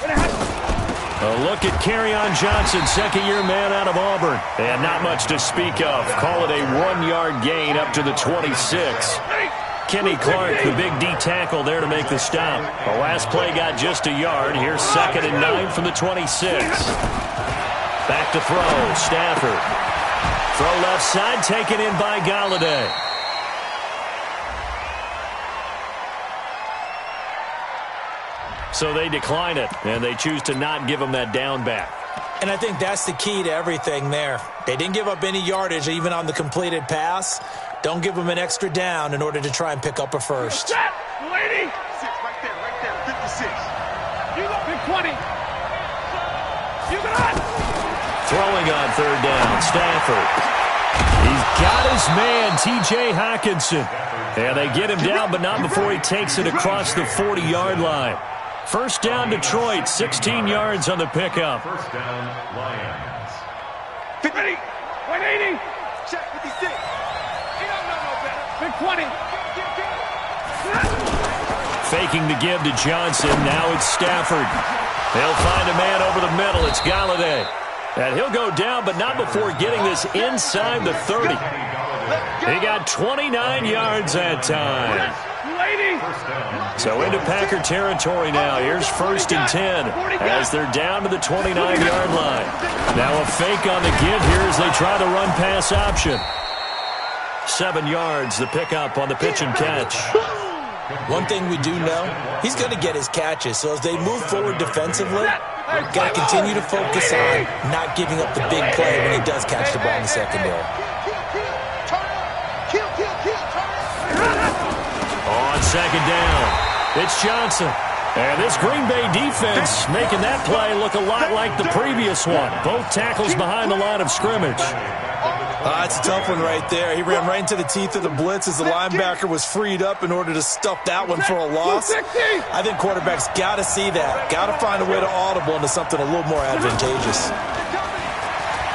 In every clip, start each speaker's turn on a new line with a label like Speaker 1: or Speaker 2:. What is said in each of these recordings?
Speaker 1: A look at Kerryon Johnson, second-year man out of Auburn. And not much to speak of. Call it a 1-yard gain up to the 26. Kenny Clark, the big D tackle there to make the stop. The last play got just a yard. Here's 2nd and 9 from the 26. Back to throw. Stafford. Throw left side, taken in by Golladay. So they decline it, and they choose to not give him that down back.
Speaker 2: And I think that's the key to everything there. They didn't give up any yardage even on the completed pass. Don't give them an extra down in order to try and pick up a first.
Speaker 3: Lady! 6 right there, 56. You got big 20. You got it.
Speaker 1: Throwing on 3rd down, Stafford. He's got his man, T.J. Hockenson. And they get him down, but not before he takes it across the 40-yard line. First down, Detroit, 16 yards on the pickup.
Speaker 4: First down, Lions.
Speaker 3: 50, 180. Check 56. He don't know no better. Big 20.
Speaker 1: Faking the give to Johnson. Now it's Stafford. He'll find a man over the middle. It's Golladay. And he'll go down, but not before getting this inside the 30. He got 29 yards that time. So into Packer territory now. Here's 1st and 10 as they're down to the 29-yard line. Now a fake on the give here as they try the run-pass option. 7 yards, the pickup on the pitch and catch.
Speaker 2: One thing we do know, he's going to get his catches. So as they move forward defensively, got to continue to focus on not giving up the big play when he does catch the ball in the secondary.
Speaker 1: On 2nd down, it's Johnson. And this Green Bay defense making that play look a lot like the previous one. Both tackles behind the line of scrimmage.
Speaker 2: That's a tough one right there. He ran right into the teeth of the blitz as the linebacker was freed up in order to stuff that one for a loss. I think quarterbacks got to see that. Got to find a way to audible into something a little more advantageous.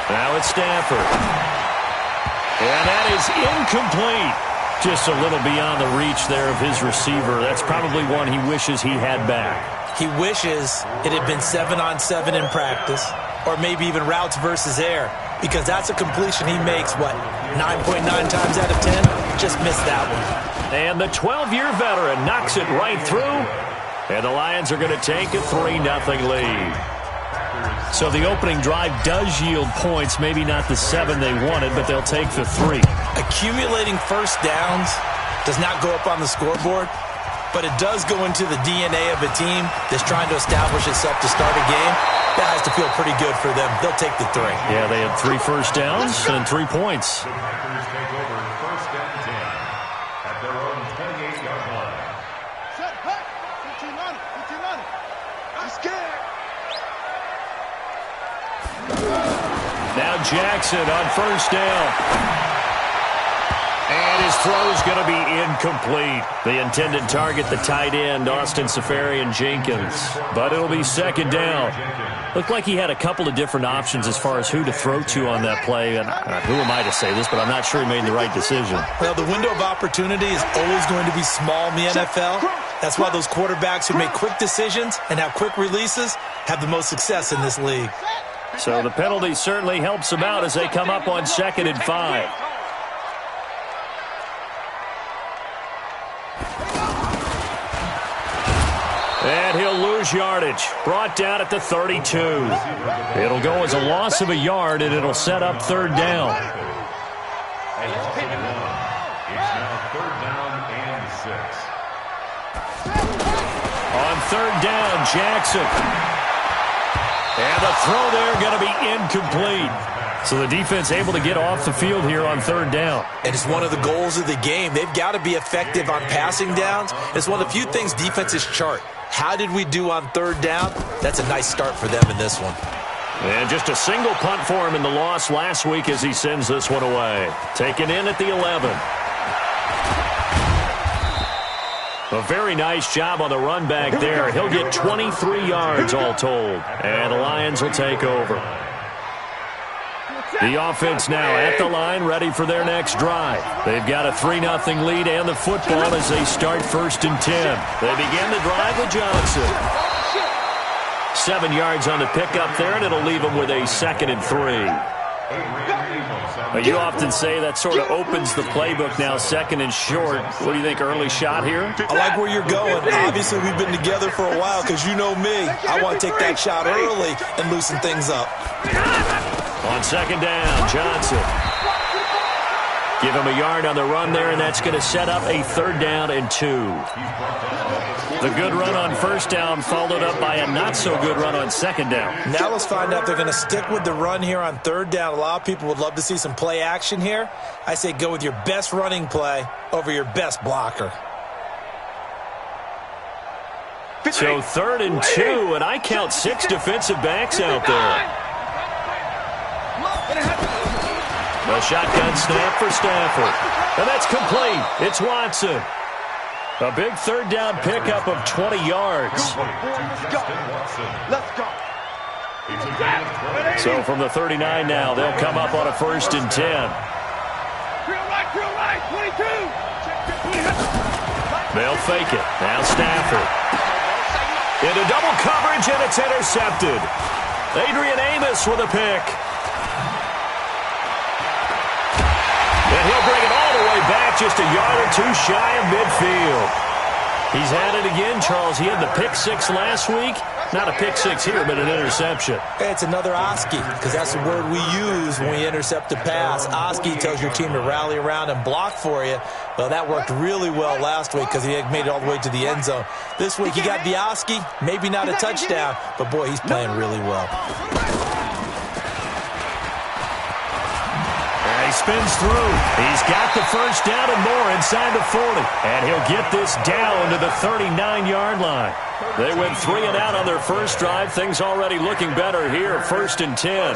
Speaker 1: Now it's Stafford. And that is incomplete. Just a little beyond the reach there of his receiver. That's probably one he wishes he had back.
Speaker 2: He wishes it had been 7-on-7 in practice, or maybe even routes versus air, because that's a completion he makes, 9.9 times out of 10? Just missed that one.
Speaker 1: And the 12-year veteran knocks it right through, and the Lions are going to take a 3-0 lead. So the opening drive does yield points, maybe not the 7 they wanted, but they'll take the 3.
Speaker 2: Accumulating first downs does not go up on the scoreboard, but it does go into the DNA of a team that's trying to establish itself to start a game. That has to feel pretty good for them. They'll take the 3.
Speaker 1: Yeah, they had 3 first downs and 3 points.
Speaker 4: The Packers take over 1st and 10 at their own 28-yard line.
Speaker 3: Set, hut. 15 on it. I'm scared.
Speaker 1: Now Jackson on 1st down. And his throw is going to be incomplete. The intended target, the tight end, Austin Seferian-Jenkins. But it'll be 2nd down. Looked like he had a couple of different options as far as who to throw to on that play. And who am I to say this, but I'm not sure he made the right decision.
Speaker 2: Well, the window of opportunity is always going to be small in the NFL. That's why those quarterbacks who make quick decisions and have quick releases have the most success in this league.
Speaker 1: So the penalty certainly helps them out as they come up on 2nd and 5. And he'll lose yardage. Brought down at the 32. It'll go as a loss of a yard, and it'll set up 3rd down.
Speaker 4: It's now 3rd down and 6.
Speaker 1: On 3rd down, Jackson. And the throw there going to be incomplete. So the defense able to get off the field here on 3rd down.
Speaker 2: And it's one of the goals of the game. They've got to be effective on passing downs. It's one of the few things defenses chart. How did we do on 3rd down? That's a nice start for them in this one.
Speaker 1: And just a single punt for him in the loss last week as he sends this one away. Taken in at the 11. A very nice job on the run back there. He'll get 23 yards all told. And the Lions will take over. The offense now at the line, ready for their next drive. They've got a 3-0 lead and the football as they start 1st and 10. They begin the drive with Johnson. 7 yards on the pickup there, and it'll leave them with a 2nd and 3. You often say that sort of opens the playbook now, 2nd and short. What do you think, early shot here?
Speaker 2: I like where you're going. Obviously, we've been together for a while because you know me. I want to take that shot early and loosen things up.
Speaker 1: On 2nd down, Johnson. Give him a yard on the run there, and that's going to set up a 3rd down and 2. The good run on 1st down followed up by a not-so-good run on 2nd down.
Speaker 2: Now let's find out if they're going to stick with the run here on 3rd down. A lot of people would love to see some play action here. I say go with your best running play over your best blocker.
Speaker 1: So 3rd and 2, and I count 6 defensive backs out there. A shotgun snap for Stafford. And that's complete. It's Watson. A big 3rd down pickup of 20 yards.
Speaker 3: Let's go.
Speaker 1: So from the 39 now, they'll come up on a 1st and 10.
Speaker 3: Drill right, 22.
Speaker 1: They'll fake it. Now Stafford. Into double coverage, and it's intercepted. Adrian Amos with a pick. And he'll bring it all the way back, just a yard or 2 shy of midfield. He's had it again, Charles. He had the pick 6 last week. Not a pick 6 here, but an interception.
Speaker 2: It's another Oski, because that's the word we use when we intercept a pass. Oski tells your team to rally around and block for you. Well, that worked really well last week because he made it all the way to the end zone. This week he got the Oski, maybe not a touchdown, but boy, he's playing really well.
Speaker 1: He spins through. He's got the 1st down and more inside the 40. And he'll get this down to the 39-yard line. They went 3 and out on their first drive. Things already looking better here. 1st and 10.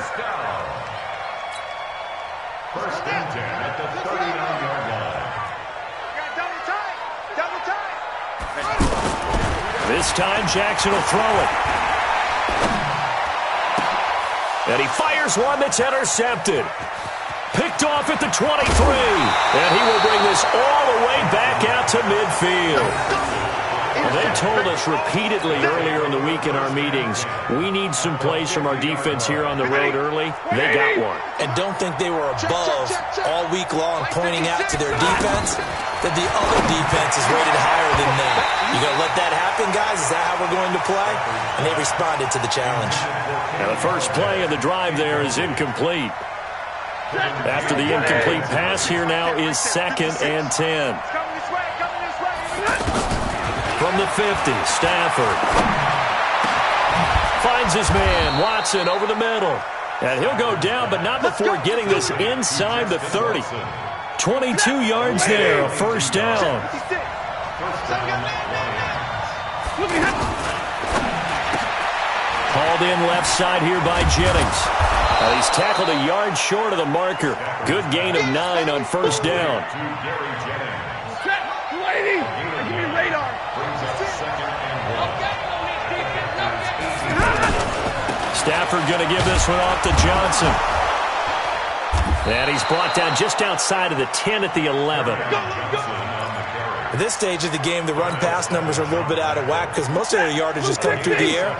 Speaker 4: 1st and 10 at the 39-yard line.
Speaker 3: Double tight.
Speaker 1: This time Jackson will throw it. And he fires one that's intercepted. Picked off at the 23. And he will bring this all the way back out to midfield. Well, they told us repeatedly earlier in the week in our meetings, we need some plays from our defense here on the road early. They got one.
Speaker 2: And don't think they were above all week long pointing out to their defense that the other defense is rated higher than them. You going to let that happen, guys? Is that how we're going to play? And they responded to the challenge.
Speaker 1: Now the first play of the drive there is incomplete. After the incomplete pass, here now is 2nd and 10. From the 50, Stafford finds his man, Watson, over the middle. And he'll go down, but not before getting this inside the 30. 22 yards there, a 1st down. Called in left side here by Jennings. He's tackled a yard short of the marker. Good gain of 9 on 1st down. Stafford going to give this one off to Johnson. And he's brought down just outside of the 10 at the 11.
Speaker 2: At this stage of the game, the run-pass numbers are a little bit out of whack because most of their yardage has come through the air.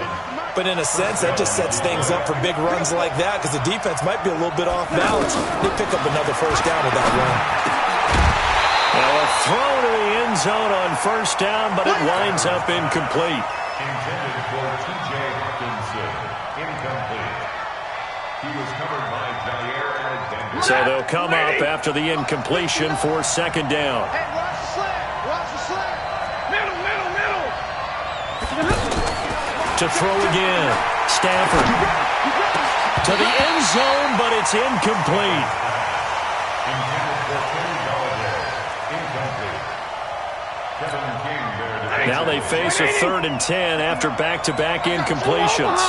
Speaker 2: But in a sense, that just sets things up for big runs like that because the defense might be a little bit off balance. They pick up another 1st down with that run.
Speaker 1: Now a throw to the end zone on 1st down, but it winds up incomplete.
Speaker 4: Intended for T.J. Hawkinson. Incomplete. He was covered by Jair Alexander.
Speaker 1: So they'll come up after the incompletion for 2nd down.
Speaker 3: Hey, watch the slant. Watch the slant. Middle.
Speaker 1: To throw again. Stafford. To the end zone, but it's incomplete.
Speaker 4: Intended for Kenny Galladay. Incomplete. Kevin King there to
Speaker 1: Now they face a 3rd and 10 after back-to-back incompletions.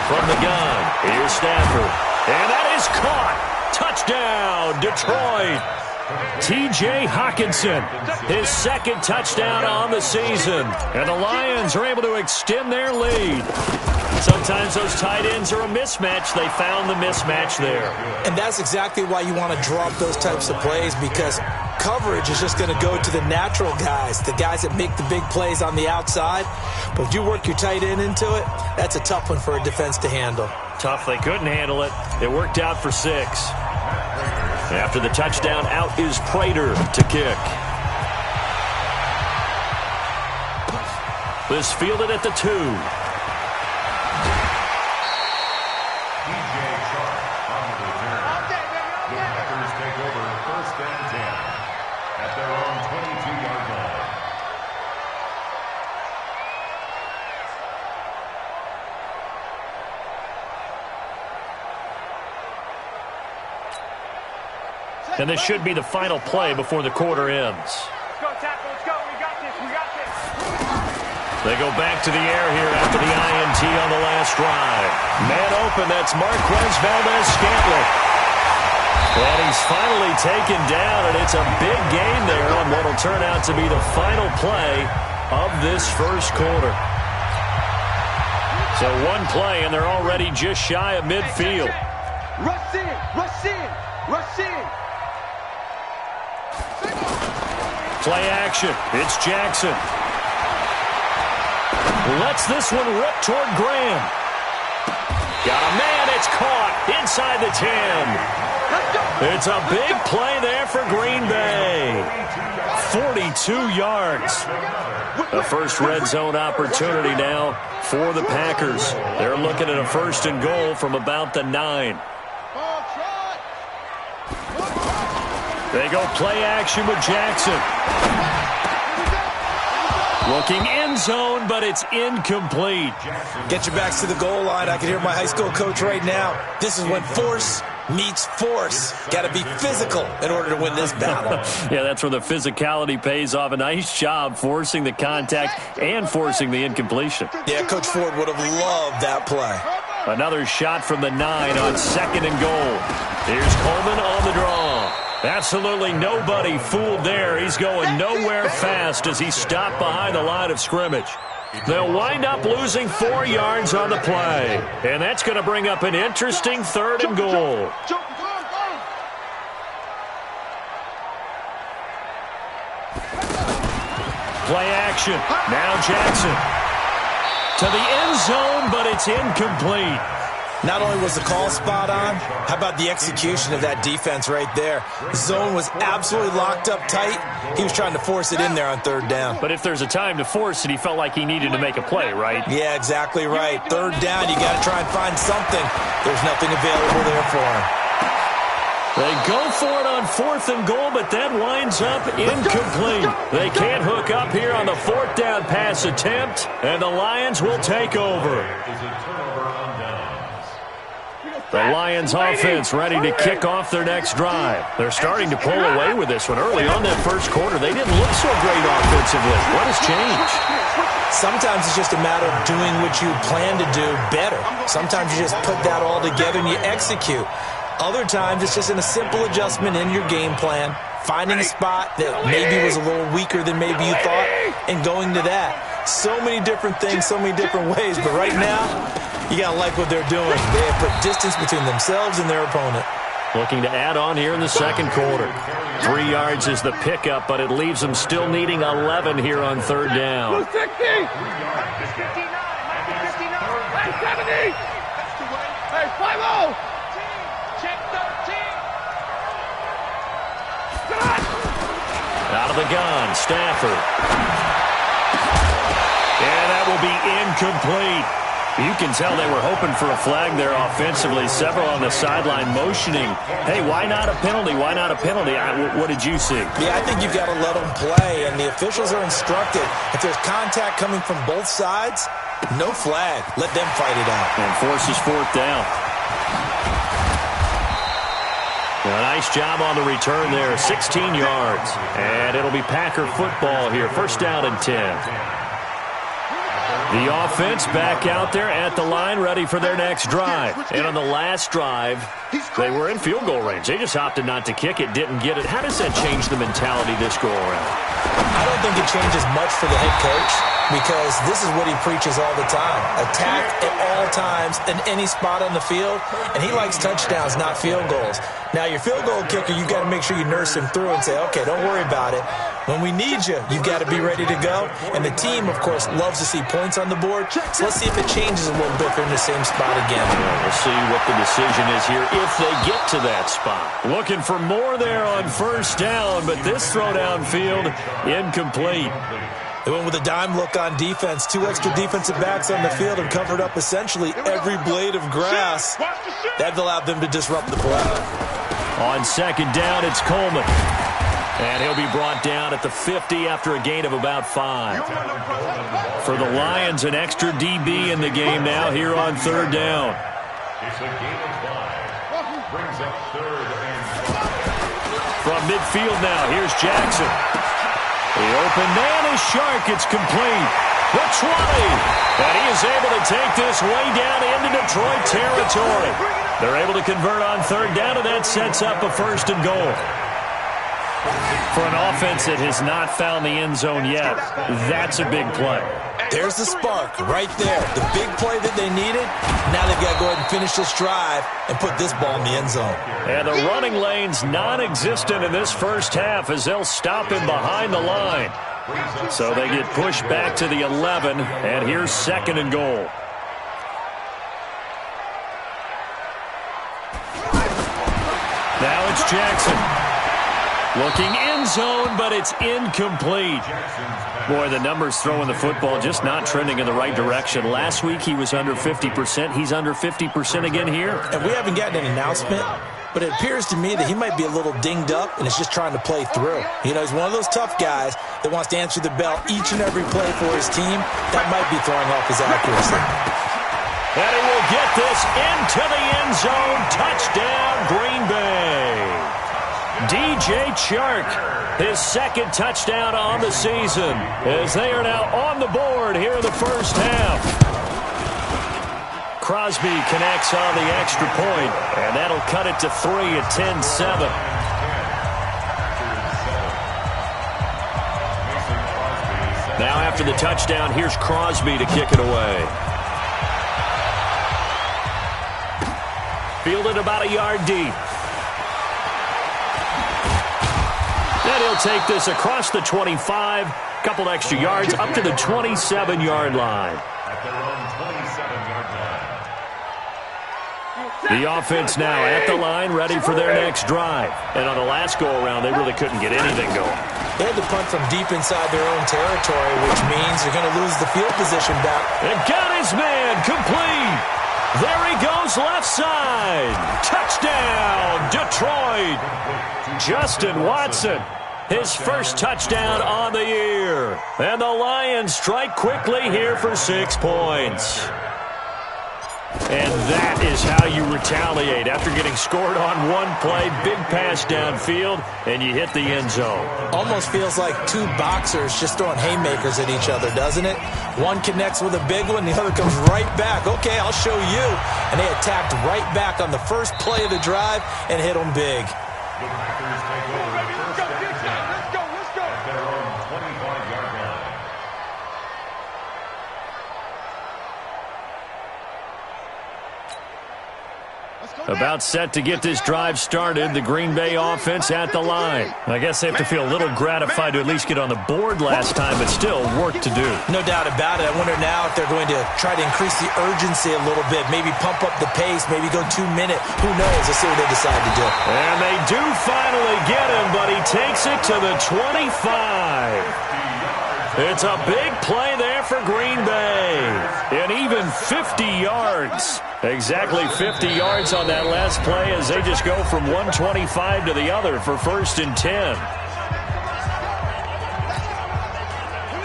Speaker 1: From the gun, here's Stafford. And that is caught. Touchdown, Detroit. T.J. Hockenson, his second touchdown on the season. And the Lions are able to extend their lead. Sometimes those tight ends are a mismatch. They found the mismatch there.
Speaker 2: And that's exactly why you want to draw up those types of plays, because coverage is just going to go to the natural guys, the guys that make the big plays on the outside. But if you work your tight end into it, that's a tough one for a defense to handle.
Speaker 1: Tough. They couldn't handle it. It worked out for 6. After the touchdown, out is Prater to kick. This fielded at the 2. And this should be the final play before the quarter ends.
Speaker 3: Let's go, tackle. Let's go. We got this. We got this.
Speaker 1: They go back to the air here after the INT on the last drive. Man open, that's Marquez Valdes-Scantling. And he's finally taken down, and it's a big gain there on what will turn out to be the final play of this first quarter. So one play, and they're already just shy of midfield.
Speaker 3: Rush in. Rush in. Rush in.
Speaker 1: Play action. It's Jackson. Lets this one rip toward Graham. Got a man. It's caught inside the 10. It's a big play there for Green Bay. 42 yards. The first red zone opportunity now for the Packers. They're looking at a 1st and goal from about the 9. They go play action with Jackson. Looking end zone, but it's incomplete.
Speaker 2: Get your backs to the goal line. I can hear my high school coach right now. This is when force meets force. Got to be physical in order to win this battle.
Speaker 1: Yeah, that's where the physicality pays off. A nice job forcing the contact and forcing the incompletion.
Speaker 2: Yeah, Coach Ford would have loved that play.
Speaker 1: Another shot from the 9 on 2nd and goal. Here's Coleman on the draw. Absolutely nobody fooled there. He's going nowhere fast as he stopped behind the line of scrimmage. They'll wind up losing 4 yards on the play. And that's going to bring up an interesting 3rd and goal. Play action. Now Jackson. To the end zone, but it's incomplete.
Speaker 2: Not only was the call spot on, how about the execution of that defense right there? The zone was absolutely locked up tight. He was trying to force it in there on 3rd down.
Speaker 1: But if there's a time to force it, he felt like he needed to make a play, right?
Speaker 2: Yeah, exactly right. 3rd down, you got to try and find something. There's nothing available there for him.
Speaker 1: They go for it on 4th and goal, but that winds up incomplete. They can't hook up here on the 4th down pass attempt, and the Lions will take over. The Lions offense ready to kick off their next drive. They're starting to pull away with this one. Early on that first quarter, they didn't look so great offensively. What has changed?
Speaker 2: Sometimes it's just a matter of doing what you plan to do better. Sometimes you just put that all together and you execute. Other times it's just in a simple adjustment in your game plan, finding a spot that maybe was a little weaker than maybe you thought, and going to that. So many different things, so many different ways, but right now, you got to like what they're doing. They have put distance between themselves and their opponent.
Speaker 1: Looking to add on here in the second quarter. 3 yards is the pickup, but it leaves them still needing 11 here on 3rd down.
Speaker 3: 60. 59. 59. Hey, 70. Hey, 5-0. Check 13.
Speaker 1: Out of the gun, Stafford. And that will be incomplete. You can tell they were hoping for a flag there offensively. Several on the sideline motioning, hey, why not a penalty? Why not a penalty? What did you see?
Speaker 2: Yeah, I think you've got to let them play, and the officials are instructed. If there's contact coming from both sides, no flag. Let them fight it out.
Speaker 1: And forces 4th down. A nice job on the return there, 16 yards. And it'll be Packer football here, 1st down and 10. The offense back out there at the line, ready for their next drive. And on the last drive, they were in field goal range. They just opted not to kick it, didn't get it. How does that change the mentality this go around?
Speaker 2: I don't think it changes much for the head coach because this is what he preaches all the time. Attack at all times in any spot on the field, and he likes touchdowns, not field goals. Now, your field goal kicker, you got to make sure you nurse him through and say, okay, don't worry about it. When we need you, you got to be ready to go. And the team, of course, loves to see points on the board. So let's see if it changes a little bit. They're in the same spot again.
Speaker 1: Yeah, we'll see what the decision is here if they get to that spot. Looking for more there on first down, but this throw downfield incomplete.
Speaker 2: They went with a dime look on defense. 2 extra defensive backs on the field and covered up essentially every blade of grass. That allowed them to disrupt the play.
Speaker 1: On second down, it's Coleman. And he'll be brought down at the 50 after a gain of about 5. For the Lions, an extra DB in the game now here on third down.
Speaker 4: It's a gain of 5. Brings up third and 5.
Speaker 1: From midfield now, here's Jackson. The open man is Shark. It's complete. The 20. And he is able to take this way down into Detroit territory. They're able to convert on third down, and that sets up a first and goal. For an offense that has not found the end zone yet, that's a big play.
Speaker 2: There's the spark right there. The big play that they needed. Now they've got to go ahead and finish this drive and put this ball in the end zone.
Speaker 1: And the running lane's non-existent in this first half as they'll stop him behind the line. So they get pushed back to the 11, and here's second and goal. Now it's Jackson. Looking end zone, but it's incomplete. Boy, the numbers throwing the football just not trending in the right direction. Last week he was under 50%. He's under 50% again here.
Speaker 2: And we haven't gotten an announcement, but it appears to me that he might be a little dinged up and is just trying to play through. You know, he's one of those tough guys that wants to answer the bell each and every play for his team. That might be throwing off his accuracy.
Speaker 1: And he will get this into the end zone. Touchdown, Green Bay. DJ Chark, his second touchdown on the season, as they are now on the board here in the first half. Crosby connects on the extra point, and that'll cut it to 3 at 10-7. Now after the touchdown, here's Crosby to kick it away. Fielded about a yard deep. And he'll take this across the 25, couple extra yards, up to the 27-yard line.
Speaker 4: At their own 27-yard line.
Speaker 1: The offense now at the line, ready for their next drive. And on the last go-around, they really couldn't get anything going.
Speaker 2: They had to punt from deep inside their own territory, which means they're going to lose the field position back.
Speaker 1: And got his man complete. There he goes, left side. Touchdown, Detroit. Justin Watson, his first touchdown on the year. And the Lions strike quickly here for 6 points. And that is how you retaliate after getting scored on one play, big pass downfield, and you hit the end zone.
Speaker 2: Almost feels like two boxers just throwing haymakers at each other, doesn't it? One connects with a big one, the other comes right back. Okay, I'll show you. And they attacked right back on the first play of the drive and hit them big.
Speaker 4: The Packers take over the first down at their own 25-yard line.
Speaker 1: About set to get this drive started, the Green Bay offense at the line. I guess they have to feel a little gratified to at least get on the board last time, but still work to do.
Speaker 2: No doubt about it. I wonder now if they're going to try to increase the urgency a little bit, maybe pump up the pace, maybe go 2 minute. Who knows? Let's see what they decide to do.
Speaker 1: And they do finally get him, but he takes it to the 25. It's a big play there for Green Bay. And even 50 yards. Exactly 50 yards on that last play as they just go from 125 to the other for 1st and 10.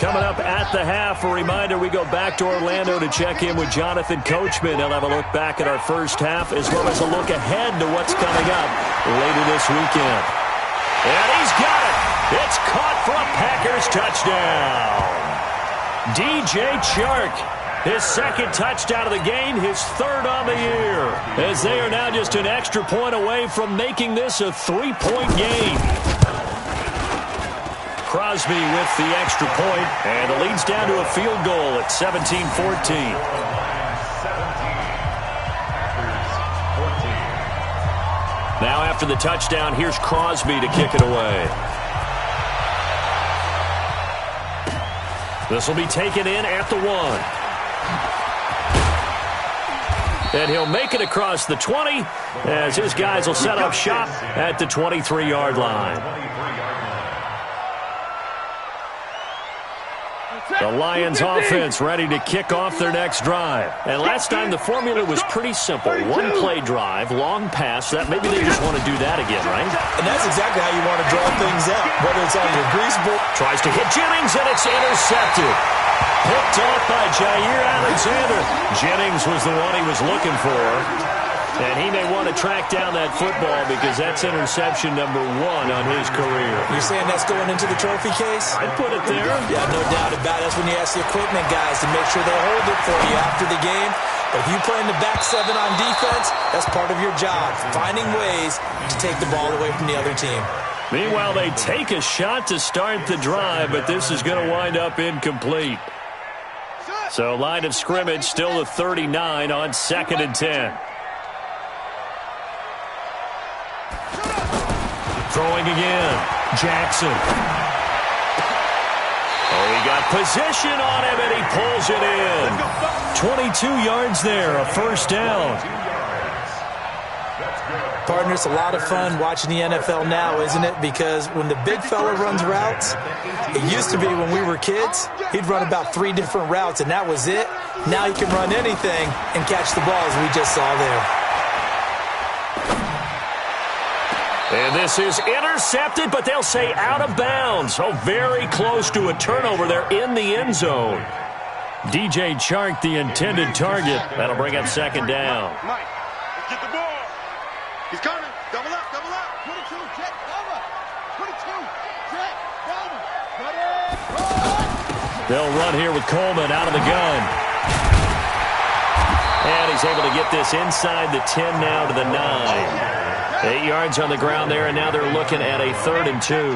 Speaker 1: Coming up at the half, a reminder, we go back to Orlando to check in with Jonathan Coachman. He'll have a look back at our first half as well as a look ahead to what's coming up later this weekend. And he's got it. It's caught for a Packers touchdown. DJ Chark, his second touchdown of the game, his third on the year, as they are now just an extra point away from making this a 3-point game. Crosby with the extra point, and the lead's down to a field goal at 17-14. Now after the touchdown, here's Crosby to kick it away. This will be taken in at the 1. And he'll make it across the 20 as his guys will set up shop at the 23-yard line. The Lions offense ready to kick off their next drive. And last time the formula was pretty simple. One play drive, long pass. That maybe they just want to do that again, right?
Speaker 2: And that's exactly how you want to draw things up. Whether it's on your grease board.
Speaker 1: Tries to hit Jennings, and it's intercepted. Picked off by Jair Alexander. Jennings was the one he was looking for. And he may want to track down that football because that's interception number 1 on his career.
Speaker 2: You're saying that's going into the trophy case?
Speaker 1: I'd put it there.
Speaker 2: Yeah, no doubt about it. That's when you ask the equipment guys to make sure they hold it for you after the game. But if you play in the back 7 on defense, that's part of your job, finding ways to take the ball away from the other team.
Speaker 1: Meanwhile, they take a shot to start the drive, but this is going to wind up incomplete. So line of scrimmage still the 39 on 2nd and 10. Throwing again. Jackson. Oh, he got position on him, and he pulls it in. 22 yards there, a first down.
Speaker 2: Partner, it's a lot of fun watching the NFL now, isn't it? Because when the big fella runs routes, it used to be when we were kids, he'd run about 3 different routes, and that was it. Now he can run anything and catch the ball, as we just saw there.
Speaker 1: And this is intercepted, but they'll say out of bounds. Oh, very close to a turnover there in the end zone. DJ Chark, the intended target. That'll bring up 2nd down.
Speaker 3: Mike, let's get the ball. He's coming. Double up, double up. 22, check, double. 22, check, double.
Speaker 1: They'll run here with Coleman out of the gun. And he's able to get this inside the 10 now to the 9. 8 yards on the ground there, and now they're looking at a 3rd and 2.
Speaker 4: Brings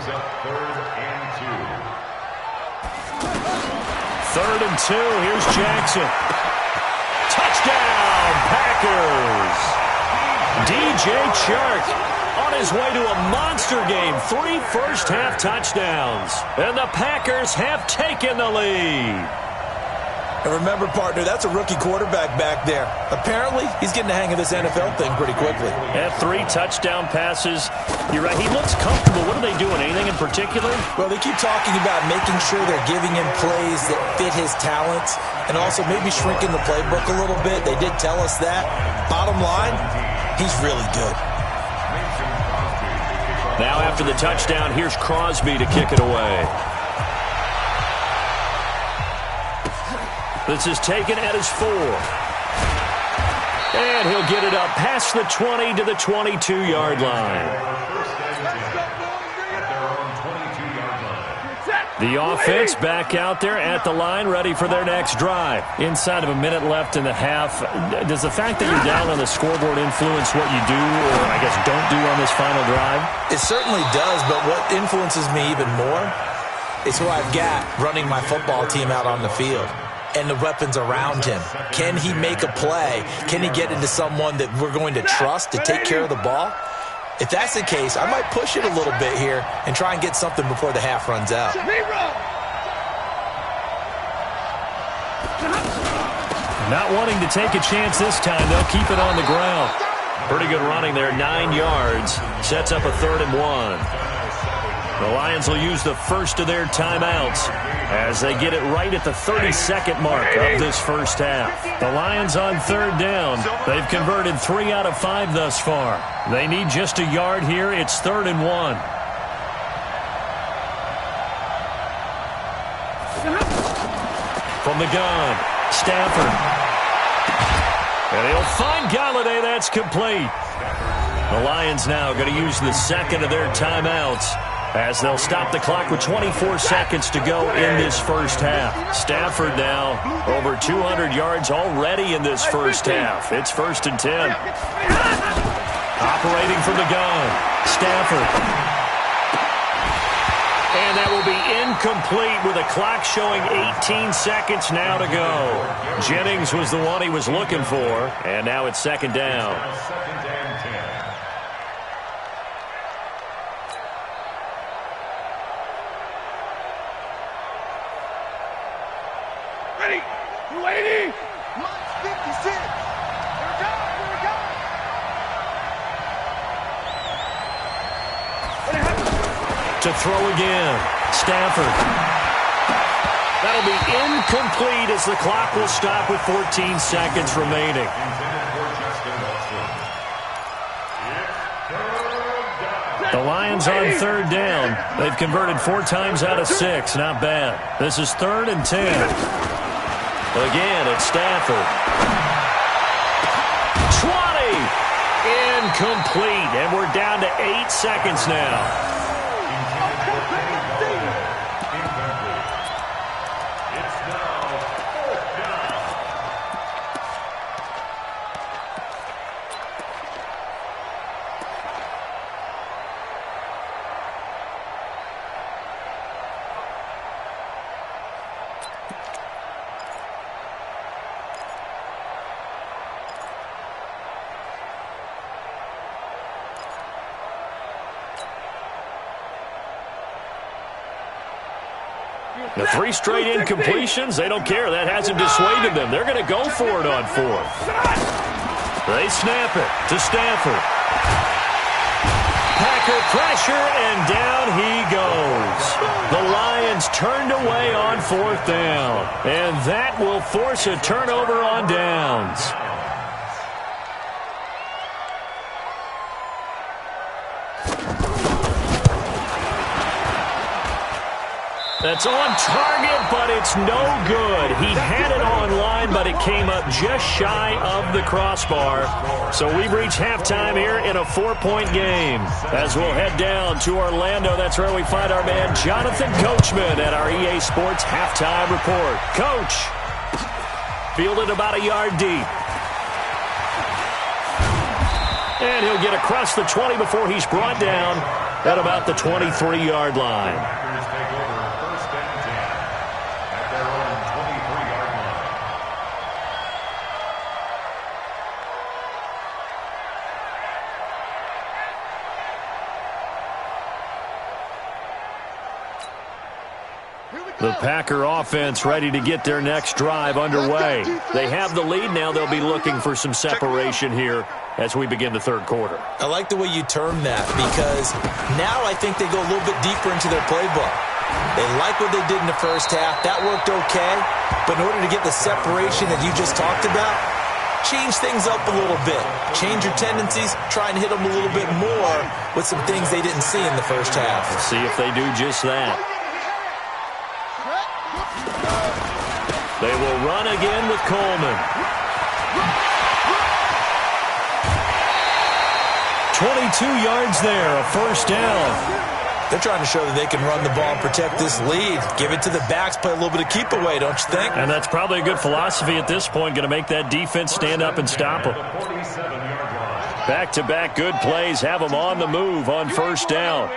Speaker 4: up 3rd and 2.
Speaker 1: 3rd and 2. Here's Jackson. Touchdown, Packers. DJ Chark on his way to a monster game. 3 first-half touchdowns. And the Packers have taken the lead.
Speaker 2: And remember, partner, that's a rookie quarterback back there. Apparently, he's getting the hang of this NFL thing pretty quickly.
Speaker 1: Had 3 touchdown passes. You're right, he looks comfortable. What are they doing? Anything in particular?
Speaker 2: Well, they keep talking about making sure they're giving him plays that fit his talents and also maybe shrinking the playbook a little bit. They did tell us that. Bottom line, he's really good.
Speaker 1: Now after the touchdown, here's Crosby to kick it away. This is taken at his 4. And he'll get it up past the 20 to the 22-yard line. The offense back out there at the line, ready for their next drive. Inside of a minute left in the half, does the fact that you're down on the scoreboard influence what you do, or I guess don't do on this final drive?
Speaker 2: It certainly does, but what influences me even more is who I've got running my football team out on the field. And the weapons around him. Can he make a play? Can he get into someone that we're going to trust to take care of the ball? If that's the case, I might push it a little bit here and try and get something before the half runs out.
Speaker 1: Not wanting to take a chance this time, they'll keep it on the ground. Pretty good running there, 9 yards. Sets up a 3rd and 1. The Lions will use the first of their timeouts as they get it right at the 32nd mark of this first half. The Lions on 3rd down. They've converted 3 out of 5 thus far. They need just a yard here. It's 3rd and 1. From the gun, Stafford. And he'll find Galladay. That's complete. The Lions now going to use the second of their timeouts as they'll stop the clock with 24 seconds to go in this first half. Stafford now over 200 yards already in this first half. It's 1st and 10. Operating from the gun, Stafford. And that will be incomplete with a clock showing 18 seconds now to go. Jennings was the one he was looking for, and now it's 2nd down.
Speaker 3: Ready, 280. Minus 56. Here we go.
Speaker 1: To throw again, Stafford. That'll be incomplete as the clock will stop with 14 seconds remaining. The Lions on 3rd down. They've converted 4 times out of 6. Not bad. This is 3rd and 10. Again, it's Stafford. 20! Incomplete. And we're down to 8 seconds now. The 3 straight incompletions, they don't care. That hasn't dissuaded them. They're going to go for it on 4th. They snap it to Stafford. Packer pressure, and down he goes. The Lions turned away on 4th down, and that will force a turnover on downs. That's on target, but it's no good. He had it on line, but it came up just shy of the crossbar. So we've reached halftime here in a 4-point game. As we'll head down to Orlando, that's where we find our man Jonathan Coachman at our EA Sports Halftime Report. Coach, fielded about a yard deep. And he'll get across the 20 before he's brought down at about the 23-yard line. The Packer offense ready to get their next drive underway. They have the lead now. They'll be looking for some separation here as we begin the 3rd quarter.
Speaker 2: I like the way you term that, because now I think they go a little bit deeper into their playbook. They like what they did in the first half. That worked okay. But in order to get the separation that you just talked about, change things up a little bit. Change your tendencies. Try and hit them a little bit more with some things they didn't see in the first half.
Speaker 1: Let's see if they do just that. They will run again with Coleman. 22 yards there, a 1st down.
Speaker 2: They're trying to show that they can run the ball and protect this lead. Give it to the backs, play a little bit of keep away, don't you think?
Speaker 1: And that's probably a good philosophy at this point, going to make that defense stand up and stop them. Back-to-back good plays have them on the move on 1st down.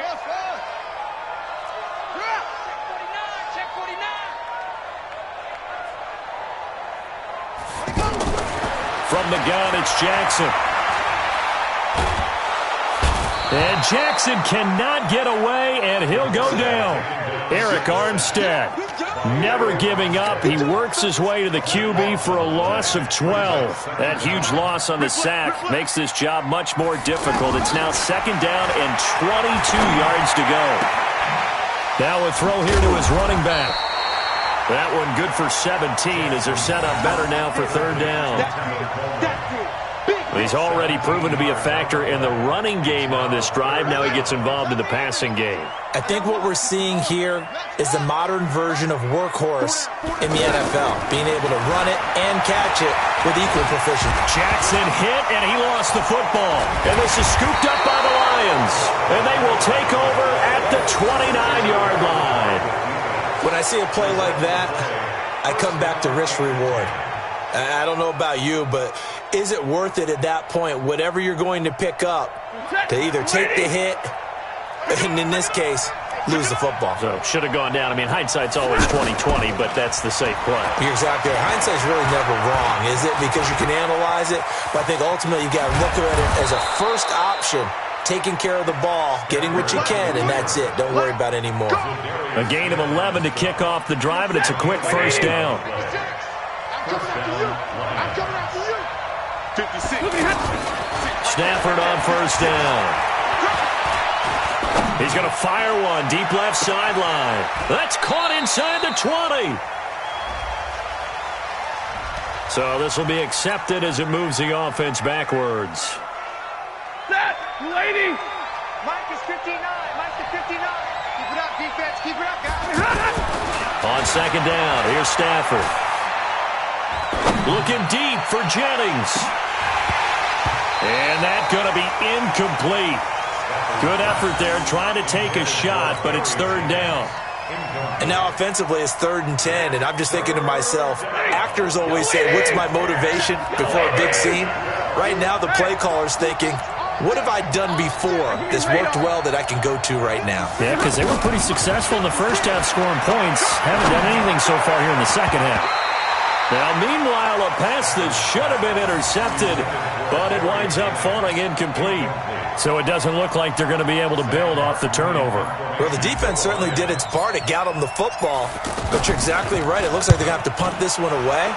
Speaker 1: From the gun, it's Jackson. And Jackson cannot get away, and he'll go down. Arik Armstead, never giving up. He works his way to the QB for a loss of 12. That huge loss on the sack makes this job much more difficult. It's now 2nd down and 22 yards to go. Now a throw here to his running back. That one good for 17 as they're set up better now for 3rd down. He's already proven to be a factor in the running game on this drive. Now he gets involved in the passing game.
Speaker 2: I think what we're seeing here is the modern version of workhorse in the NFL, being able to run it and catch it with equal proficiency.
Speaker 1: Jackson hit, and he lost the football. And this is scooped up by the Lions. And they will take over at the 29-yard line.
Speaker 2: When I see a play like that, I come back to risk-reward. I don't know about you, but is it worth it at that point, whatever you're going to pick up, to either take the hit, and in this case, lose the football?
Speaker 1: So, should have gone down. I mean, hindsight's always 20/20, but that's the safe play.
Speaker 2: You're exactly right. Hindsight's really never wrong, is it? Because you can analyze it, but I think ultimately you got to look at it as a first option, taking care of the ball, getting what you can, and that's it. Don't worry about it anymore.
Speaker 1: A gain of 11 to kick off the drive, and it's a quick first down.
Speaker 3: I'm coming after you. 56.
Speaker 1: Stafford on first down. He's going to fire one deep left sideline. That's caught inside the 20. So this will be accepted as it moves the offense backwards.
Speaker 3: Set, lady. Mike is 59. Mike is 59. Keep it up, defense. Keep it up, guys.
Speaker 1: On second down, here's Stafford. Looking deep for Jennings. And that's going to be incomplete. Good effort there, trying to take a shot, but it's third down.
Speaker 2: And now offensively it's 3rd and 10, and I'm just thinking to myself, actors always say, what's my motivation before a big scene? Right now the play caller's thinking, what have I done before that's worked well that I can go to right now?
Speaker 1: Yeah, because they were pretty successful in the first half scoring points. Haven't done anything so far here in the second half. Now, meanwhile, a pass that should have been intercepted, but it winds up falling incomplete. So it doesn't look like they're going to be able to build off the turnover.
Speaker 2: Well, the defense certainly did its part. It got them the football. But you're exactly right. It looks like they're going to have to punt this one away.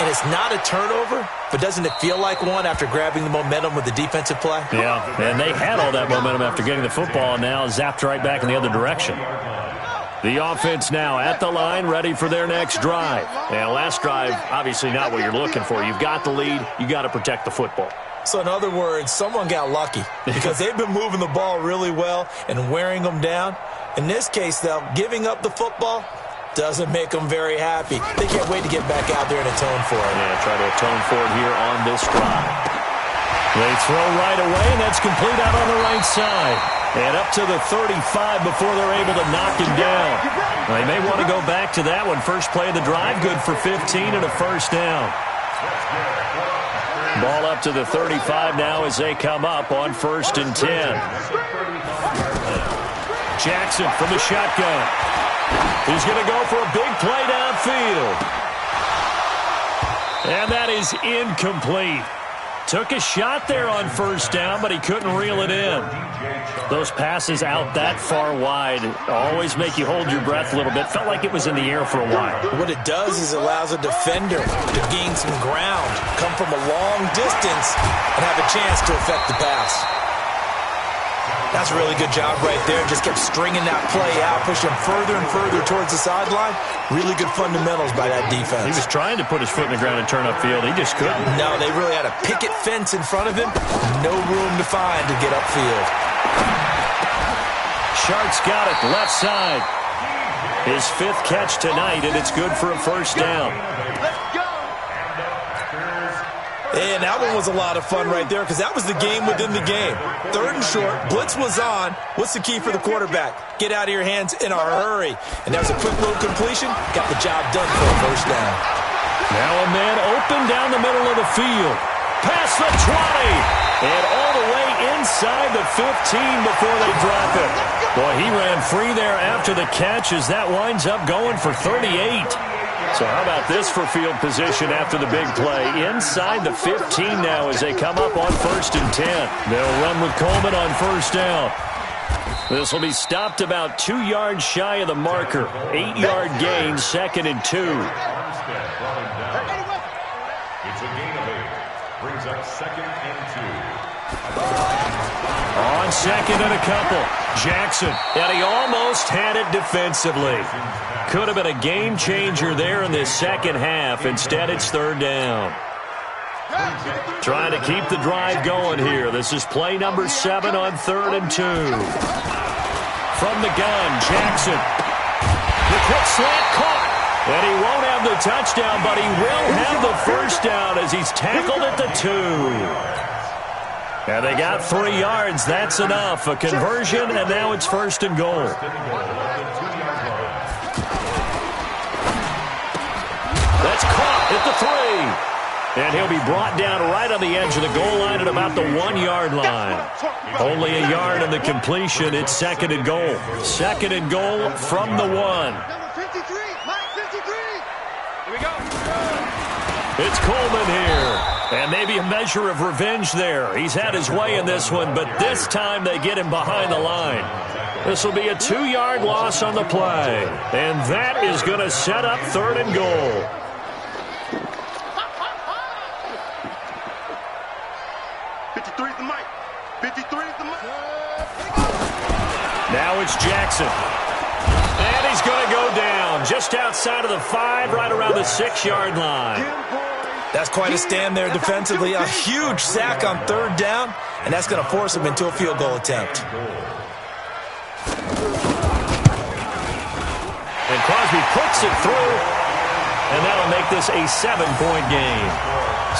Speaker 2: And it's not a turnover, but doesn't it feel like one after grabbing the momentum with the defensive play?
Speaker 1: Yeah, and they had all that momentum after getting the football, and now zapped right back in the other direction. The offense now at the line, ready for their next drive. And last drive, obviously not what you're looking for. You've got the lead. You got to protect the football.
Speaker 2: So in other words, someone got lucky because they've been moving the ball really well and wearing them down. In this case, though, giving up the football doesn't make them very happy. They can't wait to get back out there and atone for it.
Speaker 1: Yeah, try to atone for it here on this drive. They throw right away, and that's complete out on the right side. And up to the 35 before they're able to knock him down. They may want to go back to that one. First play of the drive, good for 15 and a first down. Ball up to the 35 now as they come up on 1st and 10. Jackson from the shotgun. He's going to go for a big play downfield. And that is incomplete. Took a shot there on first down, but he couldn't reel it in. Those passes out that far wide always make you hold your breath a little bit. Felt like it was in the air for a while.
Speaker 2: What it does is it allows a defender to gain some ground, come from a long distance, and have a chance to affect the pass. That's a really good job right there. Just kept stringing that play out, pushing further and further towards the sideline. Really good fundamentals by that defense.
Speaker 1: He was trying to put his foot in the ground and turn upfield. He just couldn't.
Speaker 2: No, they really had a picket fence in front of him. No room to find to get upfield.
Speaker 1: Shart's got it left side. His 5th catch tonight, and it's good for a first down.
Speaker 2: And that one was a lot of fun right there because that was the game within the game. 3rd and short, blitz was on. What's the key for the quarterback? Get out of your hands in a hurry. And that was a quick little completion. Got the job done for a first down.
Speaker 1: Now a man open down the middle of the field. Past the 20. And all the way inside the 15 before they drop it. Boy, he ran free there after the catch as that winds up going for 38. So how about this for field position after the big play? Inside the 15 now as they come up on 1st and 10. They'll run with Coleman on first down. This will be stopped about 2 yards shy of the marker. 8-yard gain, 2nd and 2.
Speaker 4: It's a gain of 8. Brings up 2nd and 2.
Speaker 1: On 2nd and a couple. Jackson. And he almost had it defensively. Could have been a game changer there in this second half. Instead, it's 3rd down. Trying to keep the drive going here. This is play number 7 on 3rd and 2. From the gun, Jackson. The quick slant caught. And he won't have the touchdown, but he will have the first down as he's tackled at the 2. And they got 3 yards. That's enough. A conversion, and now it's 1st and goal. That's caught at the 3. And he'll be brought down right on the edge of the goal line at about the 1-yard line. Only a yard on the completion. It's 2nd and goal. 2nd and goal from the 1.
Speaker 3: Number 53, Mike 53. Here we go.
Speaker 1: It's Coleman here. And maybe a measure of revenge there. He's had his way in this one, but this time they get him behind the line. This will be a 2-yard loss on the play. And that is going to set up 3rd and goal. Now it's Jackson. And he's going to go down just outside of the 5, right around the 6-yard line.
Speaker 2: That's quite a stand there defensively. A huge sack on 3rd down, and that's going to force him into a field goal attempt.
Speaker 1: And Crosby puts it through, and that'll make this a 7-point game.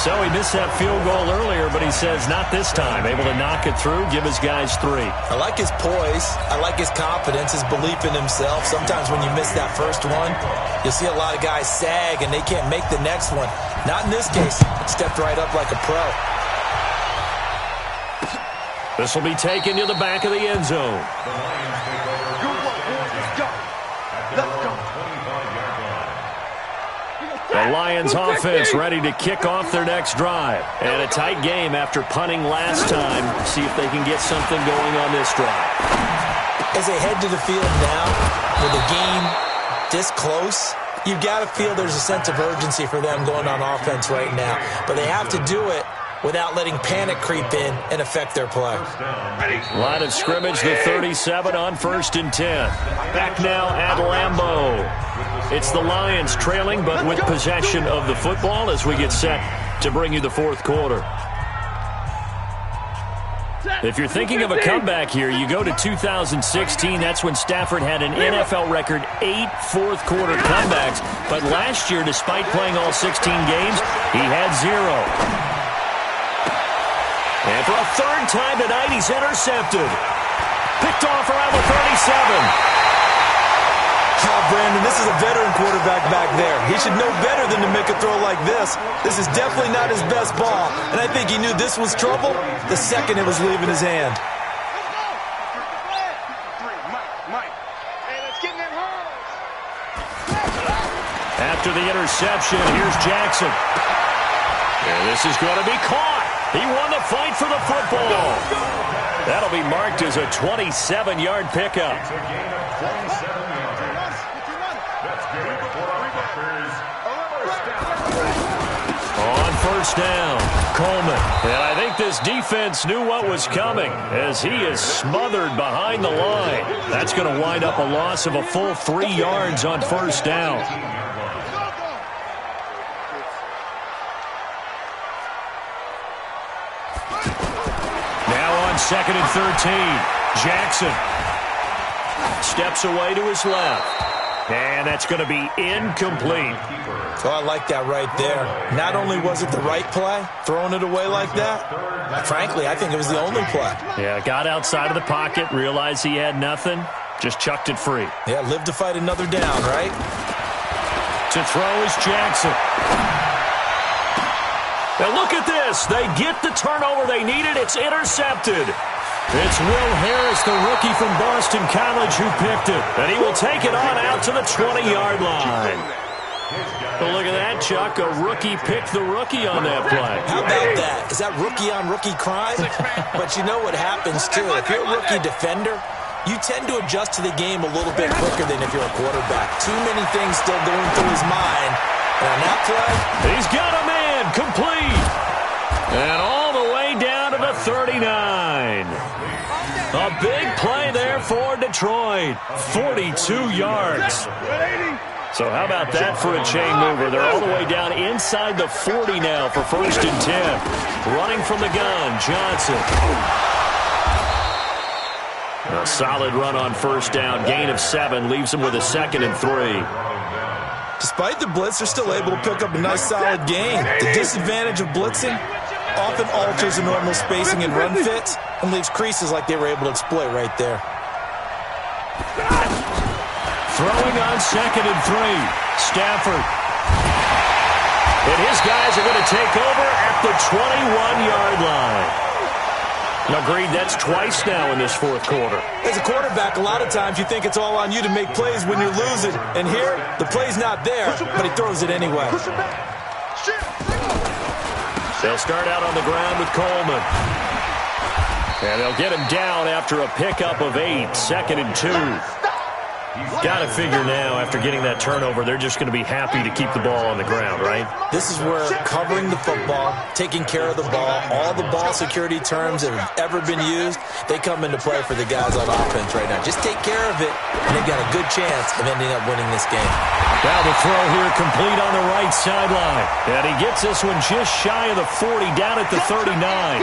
Speaker 1: So he missed that field goal earlier, but he says not this time. Able to knock it through, give his guys 3.
Speaker 2: I like his poise. I like his confidence, his belief in himself. Sometimes when you miss that first one, you'll see a lot of guys sag, and they can't make the next one. Not in this case. Stepped right up like a pro.
Speaker 1: This will be taken to the back of the end zone. The Lions offense ready to kick off their next drive. And a tight game after punting last time. See if they can get something going on this drive.
Speaker 2: As they head to the field now, with the game this close, you've got to feel there's a sense of urgency for them going on offense right now. But they have to do it without letting panic creep in and affect their play.
Speaker 1: Line of scrimmage, the 37 on 1st and 10. Back now at Lambeau. It's the Lions trailing, but with possession of the football as we get set to bring you the 4th quarter. If you're thinking of a comeback here, you go to 2016. That's when Stafford had an NFL record 8 fourth-quarter comebacks. But last year, despite playing all 16 games, he had 0. And for a 3rd time tonight, he's intercepted. Picked off around the 37.
Speaker 2: Brandon, this is a veteran quarterback back there. He should know better than to make a throw like this. This is definitely not his best ball, and I think he knew this was trouble the second it was leaving his hand.
Speaker 1: After the interception, here's Jackson. And this is going to be caught. He won the fight for the football. That'll be marked as a 27-yard pickup. On 1st down, Coleman. And I think this defense knew what was coming as he is smothered behind the line. That's going to wind up a loss of a full 3 yards on 1st down. Now on 2nd and 13, Jackson steps away to his left. And that's going to be incomplete.
Speaker 2: So I like that right there. Not only was it the right play, throwing it away like that, frankly, I think it was the only play.
Speaker 1: Yeah, got outside of the pocket, realized he had nothing, just chucked it free.
Speaker 2: Yeah, live to fight another down, right?
Speaker 1: To throw is Jackson. Now look at this. They get the turnover they needed. It's intercepted. It's Will Harris, the rookie from Boston College, who picked it. And he will take it on out to the 20-yard line. Well, look at that, Chuck. A rookie picked the rookie on that play.
Speaker 2: How about that? Is that rookie-on-rookie crime? But you know what happens, too. If you're a rookie defender, you tend to adjust to the game a little bit quicker than if you're a quarterback. Too many things still going through his mind. And on that play,
Speaker 1: he's got a man complete. And all the way down to the 39. A big play there for Detroit. 42 yards. So how about that for a chain mover? They're all the way down inside the 40 now for 1st and 10. Running from the gun, Johnson. A solid run on 1st down. Gain of 7 leaves him with a 2nd and 3.
Speaker 2: Despite the blitz, they're still able to pick up a nice solid gain. The disadvantage of blitzing often alters the normal spacing and run fits and leaves creases like they were able to exploit right there.
Speaker 1: Throwing on 2nd and 3. Stafford. And his guys are going to take over at the 21-yard line. Agreed, that's twice now in this 4th quarter.
Speaker 2: As a quarterback, a lot of times you think it's all on you to make plays when you're losing. And here, the play's not there, but he throws it anyway.
Speaker 1: They'll start out on the ground with Coleman. And they'll get him down after a pickup of 8, 2nd and 2. Got to figure now, after getting that turnover, they're just going to be happy to keep the ball on the ground, right?
Speaker 2: This is where covering the football, taking care of the ball, all the ball security terms that have ever been used, they come into play for the guys on offense right now. Just take care of it, and they've got a good chance of ending up winning this game.
Speaker 1: Now the throw here complete on the right sideline. And he gets this one just shy of the 40, down at the 39.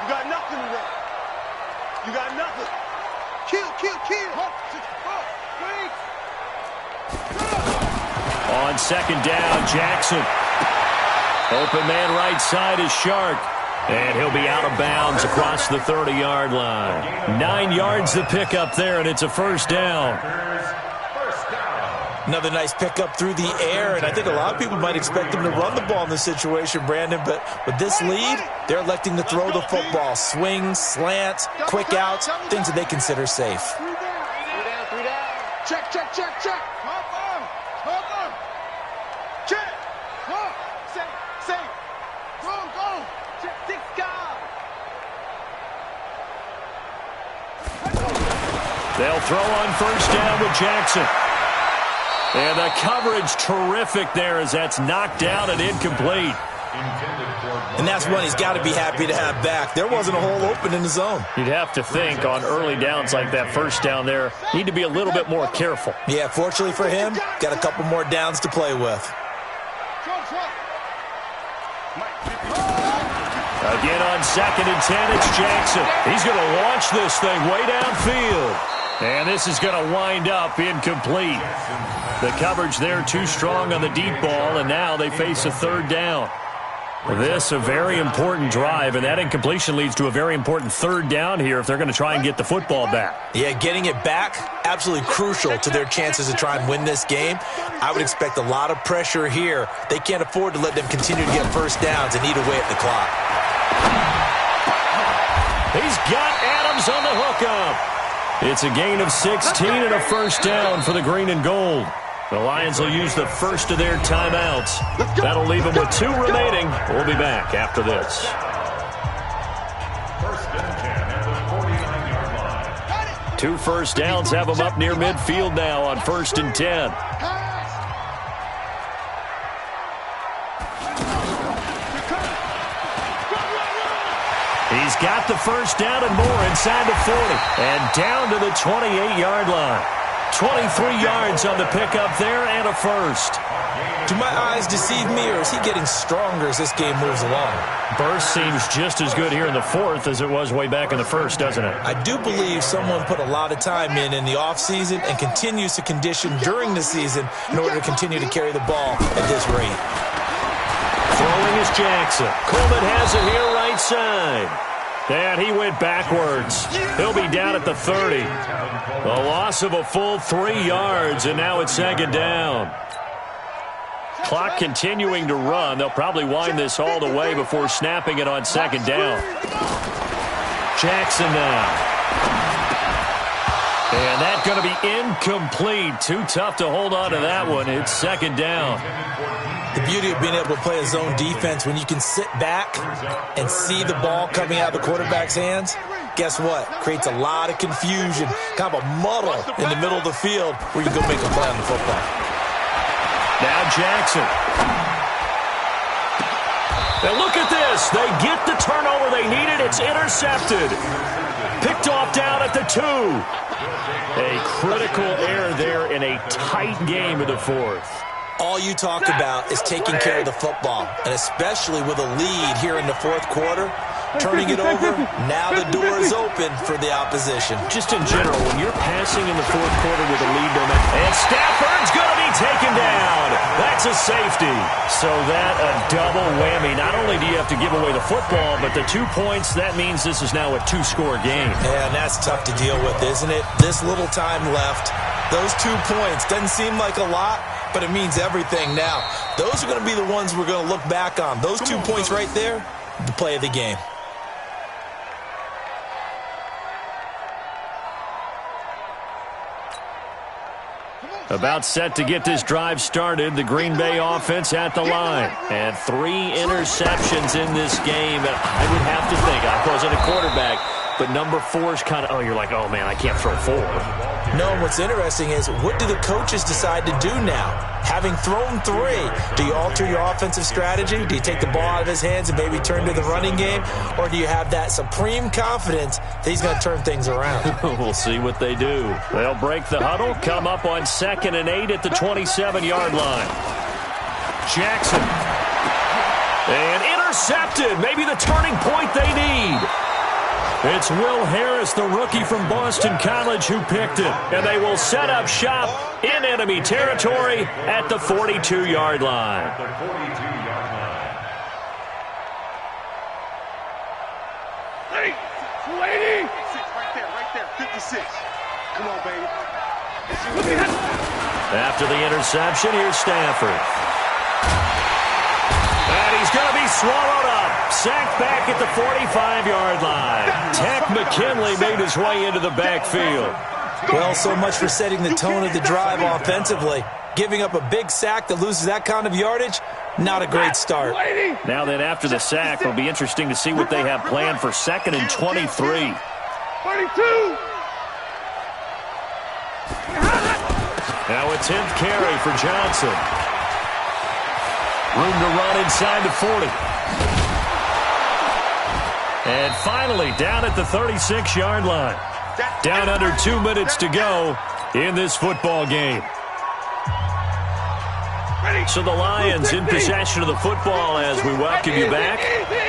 Speaker 3: You got nothing today. You got nothing. Kill.
Speaker 1: On 2nd down, Jackson. Open man right side is Shark. And he'll be out of bounds across the 30-yard line. 9 yards to pick up there, and it's a 1st down.
Speaker 2: Another nice pickup through the air, and I think a lot of people might expect them to run the ball in this situation, Brandon, but with this lead, they're electing to throw the football. Swings, slants, quick outs, things that they consider safe.
Speaker 3: 3 down. Check. Hop on. Check. Safe. Go. Check. 6 guys.
Speaker 1: They'll throw on 1st down with Jackson. And the coverage terrific there as that's knocked down and incomplete.
Speaker 2: And that's one he's got to be happy to have back. There wasn't a hole open in the zone.
Speaker 1: You'd have to think on early downs like that 1st down there, need to be a little bit more careful.
Speaker 2: Yeah, fortunately for him, got a couple more downs to play with.
Speaker 1: Again on 2nd and 10, it's Jackson. He's going to launch this thing way downfield. And this is going to wind up incomplete. The coverage there too strong on the deep ball, and now they face a 3rd down. This a very important drive, and that incompletion leads to a very important 3rd down here if they're going to try and get the football back.
Speaker 2: Yeah, getting it back, absolutely crucial to their chances to try and win this game. I would expect a lot of pressure here. They can't afford to let them continue to get 1st downs and eat away at the clock.
Speaker 1: He's got Adams on the hookup. It's a gain of 16 and a 1st down for the green and gold. The Lions will use the first of their timeouts. That'll leave them with 2 remaining. We'll be back after this.
Speaker 4: 1st and 10 at the 49-yard line.
Speaker 1: 2 first downs have them up near midfield now on 1st and 10. He's got the 1st down and more inside the 40. And down to the 28-yard line. 23 yards on the pickup there and a 1st.
Speaker 2: Do my eyes deceive me, or is he getting stronger as this game moves along?
Speaker 1: Burst seems just as good here in the 4th as it was way back in the 1st, doesn't it?
Speaker 2: I do believe someone put a lot of time in the offseason and continues to condition during the season in order to continue to carry the ball at this rate.
Speaker 1: Throwing is Jackson. Coleman has it here right side. And he went backwards. He'll be down at the 30. A loss of a full 3 yards, and now it's 2nd down. Clock continuing to run. They'll probably wind this all the way before snapping it on 2nd down. Jackson now. And that's going to be incomplete. Too tough to hold on to that one. It's 2nd down.
Speaker 2: The beauty of being able to play a zone defense, when you can sit back and see the ball coming out of the quarterback's hands, guess what? Creates a lot of confusion, kind of a muddle in the middle of the field where you go make a play on the football.
Speaker 1: Now Jackson. And look at this. They get the turnover they needed. It's intercepted. Picked off down at the 2. A critical error there in a tight game in the fourth.
Speaker 2: All you talk about is taking care of the football, and especially with a lead here in the fourth quarter, turning it over, now the door is open for the opposition.
Speaker 1: Just in general, when you're passing in the fourth quarter with a lead, and Stafford's going to be taken down. That's a safety. So that a double whammy. Not only do you have to give away the football, but the 2 points, that means this is now a 2-score game.
Speaker 2: Yeah, and that's tough to deal with, isn't it? This little time left. Those 2 points doesn't seem like a lot, but it means everything now. Those are going to be the ones we're going to look back on. Those 2 points right there, the play of the game.
Speaker 1: About set to get this drive started. The Green Bay offense at the line. And 3 interceptions in this game. And I would have to think, I wasn't a quarterback, but number 4 is kind of, oh, you're like, oh, man, I can't throw 4.
Speaker 2: No, and what's interesting is, what do the coaches decide to do now? Having thrown 3, do you alter your offensive strategy? Do you take the ball out of his hands and maybe turn to the running game? Or do you have that supreme confidence that he's going to turn things around?
Speaker 1: We'll see what they do. They'll break the huddle, come up on 2nd and 8 at the 27-yard line. Jackson. And intercepted. Maybe the turning point they need. It's Will Harris, the rookie from Boston College, who picked it. And they will set up shop in enemy territory at the 42-yard line.
Speaker 4: The 42-yard line.
Speaker 3: Lady! Right there, 56. Come on, baby.
Speaker 1: After the interception, here's Stafford. And he's going to be swallowed up. Sacked back at the 45-yard line. Takk McKinley made his way into the backfield.
Speaker 2: Well, so much for setting the tone of the drive offensively. Giving up a big sack that loses that kind of yardage, not a great start.
Speaker 1: Now then, after the sack, it'll be interesting to see what they have planned for 2nd and 23.
Speaker 3: 32!
Speaker 1: Now a 10th carry for Johnson. Room to run inside the 40. And finally, down at the 36-yard line. Down under 2 minutes to go in this football game. So the Lions in possession of the football as we welcome you back.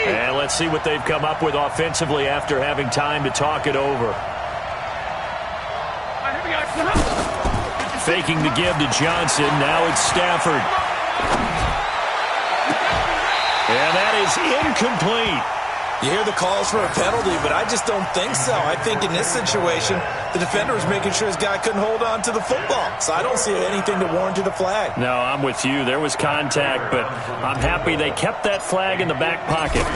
Speaker 1: And let's see what they've come up with offensively after having time to talk it over. Faking the give to Johnson. Now it's Stafford. And that is incomplete.
Speaker 2: You hear the calls for a penalty, but I just don't think so. I think in this situation, the defender was making sure his guy couldn't hold on to the football. So I don't see anything to warrant a flag.
Speaker 1: No, I'm with you. There was contact, but I'm happy they kept that flag in the back pocket.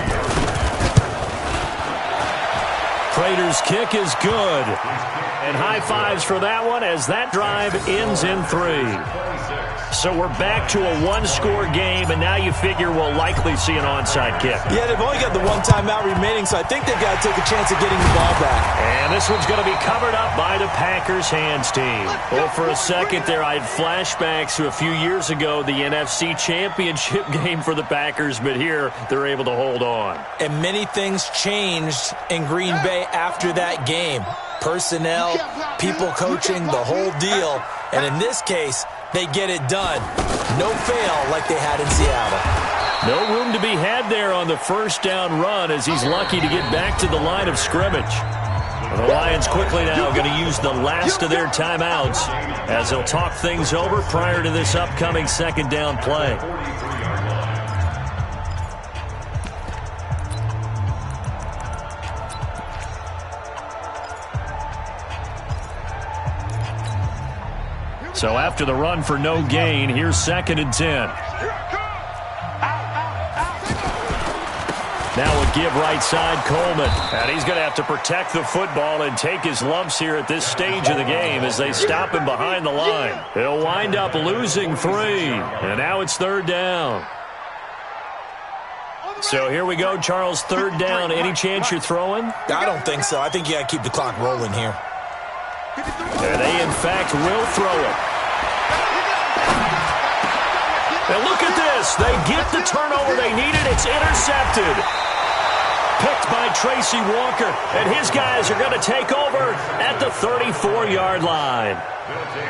Speaker 1: Prater's kick is good. And high fives for that one as that drive ends in 3. So we're back to a 1-score game, and now you figure we'll likely see an onside kick.
Speaker 2: Yeah, they've only got the 1 timeout remaining, so I think they've got to take a chance of getting the ball back.
Speaker 1: And this one's going to be covered up by the Packers hands team. Well, for a second there, I had flashbacks to a few years ago, the NFC Championship game for the Packers, but here they're able to hold on.
Speaker 2: And many things changed in Green Bay after that game. Personnel, people coaching, the whole deal. And in this case, they get it done. No fail like they had in Seattle.
Speaker 1: No room to be had there on the first down run as he's lucky to get back to the line of scrimmage. The Lions quickly now going to use the last of their timeouts as they'll talk things over prior to this upcoming 2nd down play. So after the run for no gain, here's 2nd and 10. Now a give right side, Coleman. And he's going to have to protect the football and take his lumps here at this stage of the game as they stop him behind the line. He'll wind up losing 3. And now it's 3rd down. So here we go, Charles, 3rd down. Any chance you're throwing?
Speaker 2: I don't think so. I think you got to keep the clock rolling here.
Speaker 1: And they, in fact, will throw it. And look at this. They get the turnover they needed. It's intercepted. Picked by Tracy Walker. And his guys are going to take over at the 34-yard line.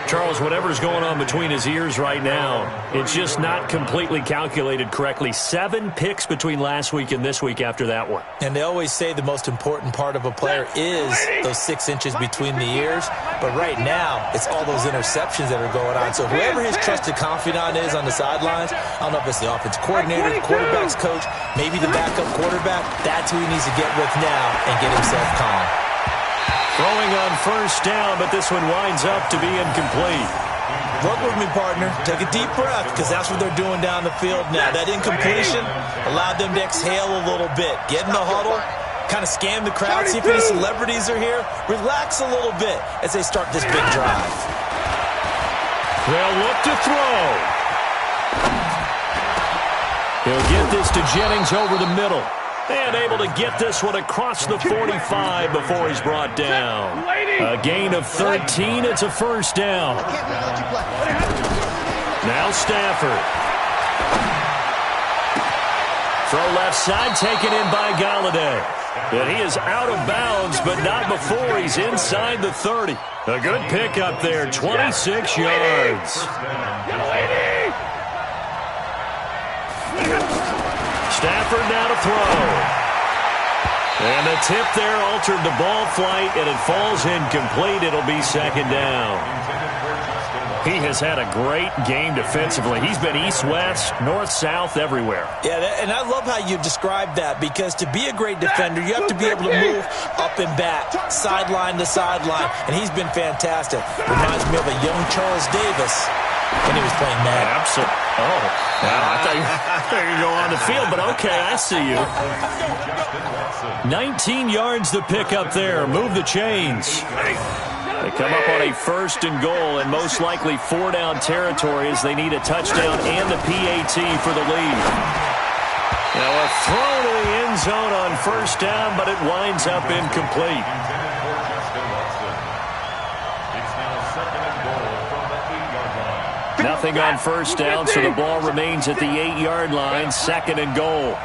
Speaker 1: Charles, whatever's going on between his ears right now, it's just not completely calculated correctly. 7 picks between last week and this week after that one.
Speaker 2: And they always say the most important part of a player is those 6 inches between the ears. But right now, it's all those interceptions that are going on. So whoever his trusted confidant is on the sidelines, I don't know if it's the offensive coordinator, the quarterback's coach, maybe the backup quarterback, that's who he needs to get with now and get himself calm.
Speaker 1: Throwing on first down, but this one winds up to be incomplete.
Speaker 2: Work with me, partner. Take a deep breath, because that's what they're doing down the field now. That incompletion allowed them to exhale a little bit. Get in the huddle, kind of scan the crowd, see if any celebrities are here. Relax a little bit as they start this big drive.
Speaker 1: They'll look to throw. He'll get this to Jennings over the middle. And able to get this one across the 45 before he's brought down. A gain of 13. It's a first down. Now Stafford. Throw left side, taken in by Galladay. And he is out of bounds, but not before he's inside the 30. A good pick up there, 26 yards. Stafford now to throw. And the tip there altered the ball flight, and it falls incomplete. It'll be second down. He has had a great game defensively. He's been east-west, north-south, everywhere.
Speaker 2: Yeah, and I love how you described that, because to be a great defender, you have to be able to move up and back, sideline to sideline, and he's been fantastic. Reminds me of a young Charles Davis when he was playing Madden.
Speaker 1: Absolutely. Oh, I thought you were going on the field, but okay, I see you. 19 yards to pick up there. Move the chains. They come up on a first and goal, and most likely 4-down territory as they need a touchdown and the PAT for the lead. Now a throw to the end zone on first down, but it winds up incomplete. Nothing on first down, so the ball remains at the 8-yard line, second and goal.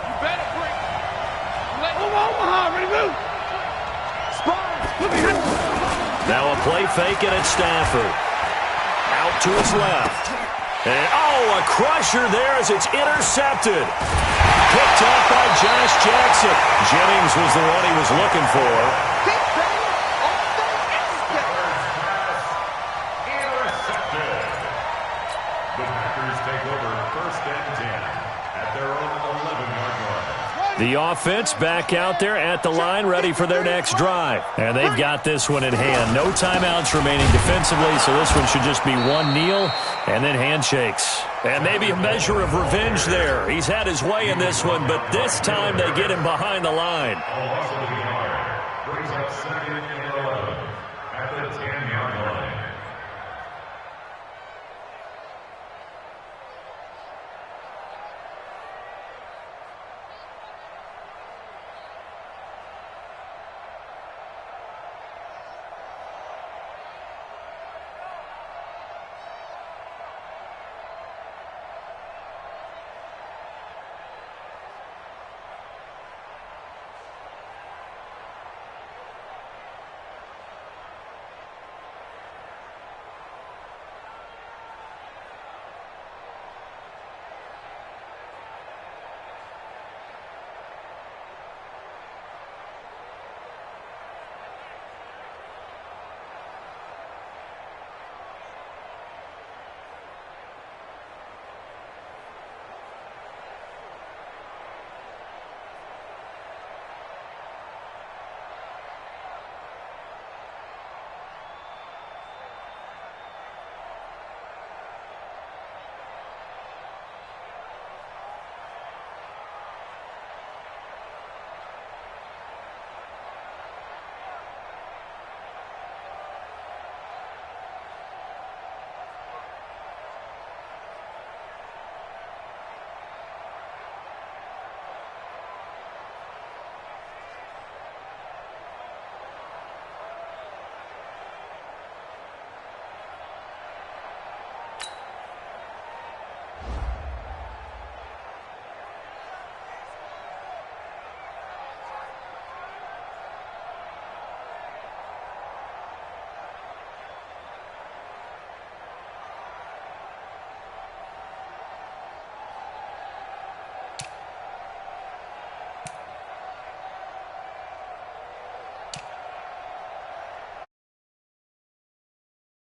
Speaker 1: Now a play fake, and it's Stafford. Out to his left. And, a crusher there as it's intercepted. Picked up by Josh Jackson. Jennings was the one he was looking for. The offense back out there at the line, ready for their next drive. And they've got this one in hand. No timeouts remaining defensively, so this one should just be one kneel and then handshakes. And maybe a measure of revenge there. He's had his way in this one, but this time they get him behind the line.